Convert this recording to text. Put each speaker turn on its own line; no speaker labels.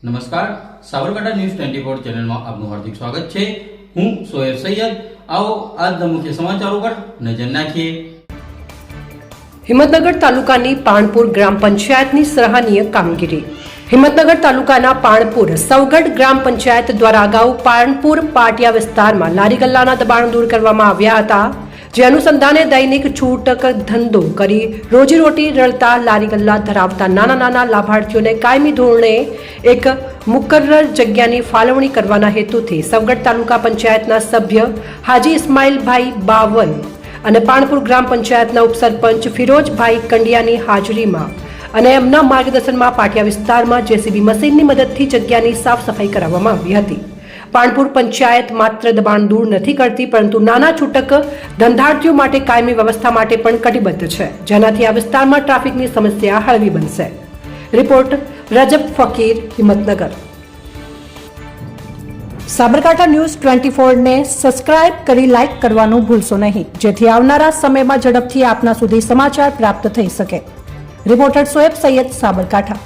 નમસ્કાર, સાબરકાંઠા ન્યૂઝ 24 ચેનલમાં આપનું હાર્દિક સ્વાગત છે। હું સોહેર સૈયદ। આવો આજના મુખ્ય સમાચારો પર નજર નાખીએ।
હિંમતનગર તાલુકાની પાણપુર ગ્રામ પંચાયતની સરાહનીય કામગીરી। હિંમતનગર તાલુકાના પાણપુર સવગઢ ગ્રામ પંચાયત દ્વારા અગાઉ પાણપુર પાટિયા વિસ્તારમાં લારી ગલ્લાના દબાણ દૂર કરવામાં આવ્યા હતા, જે અનુસંધાને દૈનિક છૂટક ધંધો કરી રોજીરોટી રળતા લારી ગલ્લા ધરાવતા નાના લાભાર્થીઓને કાયમી ધોરણે એક મુકર્રર જગ્યાની ફાળવણી કરવાના હેતુથી સવગઢ તાલુકા પંચાયતના સભ્ય હાજી ઇસ્માઇલભાઈ બાવન અને પાણપુર ગ્રામ પંચાયતના ઉપસરપંચ ફિરોજભાઈ કંડિયાની હાજરીમાં અને એમના માર્ગદર્શનમાં પાટિયા વિસ્તારમાં જેસીબી મશીનની મદદથી જગ્યાની સાફ સફાઈ કરાવવામાં આવી હતી। પાણપુર પંચાયત માત્ર દબાણ દૂર નથી કરતી, પરંતુ નાના છૂટક ધંધાર્થીઓ માટે કાયમી વ્યવસ્થા માટે પણ કટિબદ્ધ છે, જેનાથી આ વિસ્તારમાં ટ્રાફિકની સમસ્યા હળવી બનશે। રિપોર્ટ રજબ ફકીર, હિંમતનગર।
સાબરકાંઠા ન્યૂઝ 24 ને સબસ્ક્રાઇબ કરી લાઇક કરવાનું ભૂલશો નહીં, જેથી આવનારા સમયમાં ઝડપથી આપના સુધી સમાચાર પ્રાપ્ત થઈ શકે। રિપોર્ટર સોએબ સૈયદ, સાબરકાંઠા।